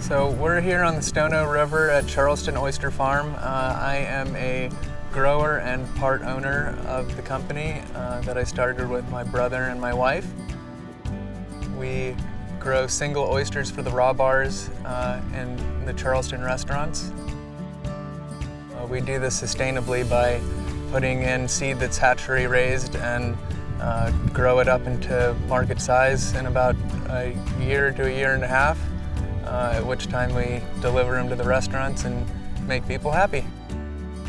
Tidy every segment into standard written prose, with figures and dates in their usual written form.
So we're here on the Stono River at Charleston Oyster Farm. I am a grower and part owner of the company that I started with my brother and my wife. We grow single oysters for the raw bars in the Charleston restaurants. We do this sustainably by putting in seed that's hatchery raised and grow it up into market size in about a year to a year and a half, at which time we deliver them to the restaurants and make people happy.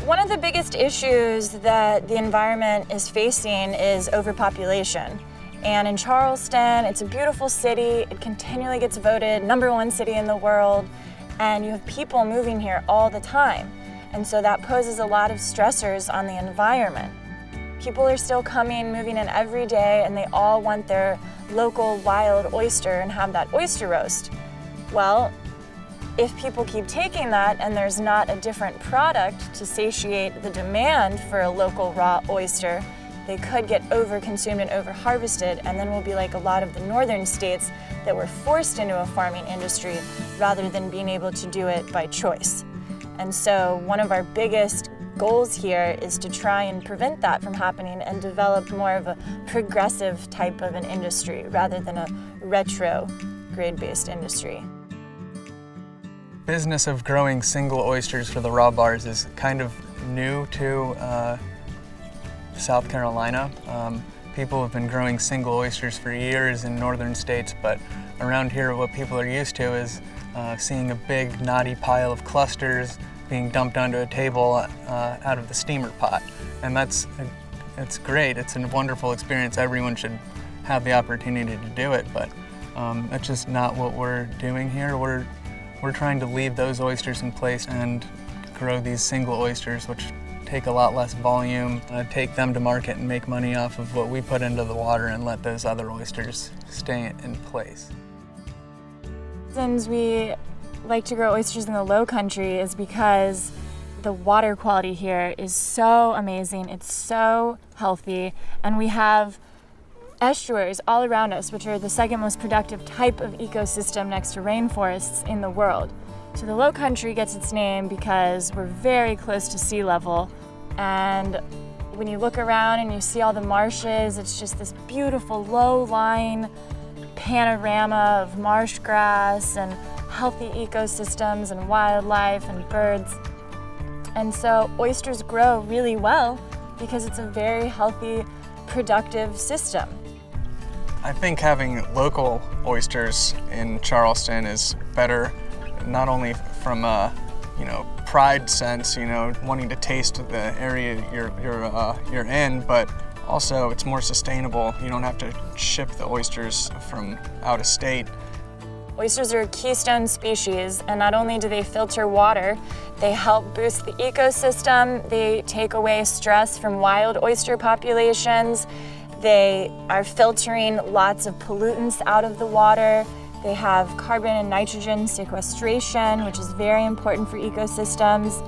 One of the biggest issues that the environment is facing is overpopulation. And in Charleston, it's a beautiful city. It continually gets voted #1 city in the world, and you have people moving here all the time. And so that poses a lot of stressors on the environment. People are still coming, moving in every day, and they all want their local wild oyster and have that oyster roast. Well, if people keep taking that and there's not a different product to satiate the demand for a local raw oyster, they could get over-consumed and over-harvested, and then we'll be like a lot of the northern states that were forced into a farming industry rather than being able to do it by choice. And so one of our biggest goals here is to try and prevent that from happening and develop more of a progressive type of an industry rather than a retro grade-based industry. Business of growing single oysters for the raw bars is kind of new to South Carolina. People have been growing single oysters for years in northern states, but around here what people are used to is seeing a big knotty pile of clusters being dumped onto a table out of the steamer pot. And it's great, it's a wonderful experience. Everyone should have the opportunity to do it, but that's just not what we're doing here. We're trying to leave those oysters in place and grow these single oysters, which take a lot less volume, take them to market and make money off of what we put into the water and let those other oysters stay in place. Reasons we like to grow oysters in the low country is because the water quality here is so amazing, it's so healthy, and we have estuaries all around us, which are the second most productive type of ecosystem next to rainforests in the world. So the low country gets its name because we're very close to sea level, and when you look around and you see all the marshes, it's just this beautiful low-lying panorama of marsh grass and healthy ecosystems and wildlife and birds. And so oysters grow really well because it's a very healthy, productive system. I think having local oysters in Charleston is better, not only from a pride sense, wanting to taste the area you're in, but also it's more sustainable. You don't have to ship the oysters from out of state. Oysters are a keystone species, and not only do they filter water, they help boost the ecosystem, they take away stress from wild oyster populations, they are filtering lots of pollutants out of the water, they have carbon and nitrogen sequestration, which is very important for ecosystems.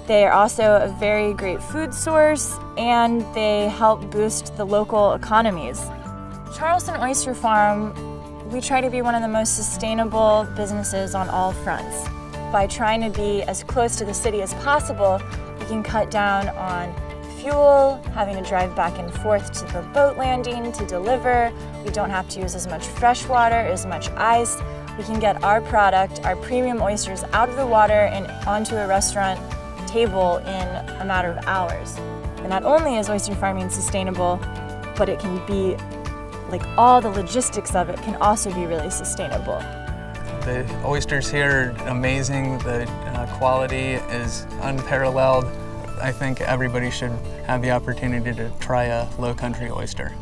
They are also a very great food source, and they help boost the local economies. Charleston Oyster Farm, we try to be one of the most sustainable businesses on all fronts. By trying to be as close to the city as possible, we can cut down on fuel, having to drive back and forth to the boat landing to deliver. We don't have to use as much fresh water, as much ice. We can get our product, our premium oysters, out of the water and onto a restaurant table in a matter of hours. And not only is oyster farming sustainable, but it can be, like, all the logistics of it can also be really sustainable. The oysters here are amazing. The quality is unparalleled. I think everybody should have the opportunity to try a low country oyster.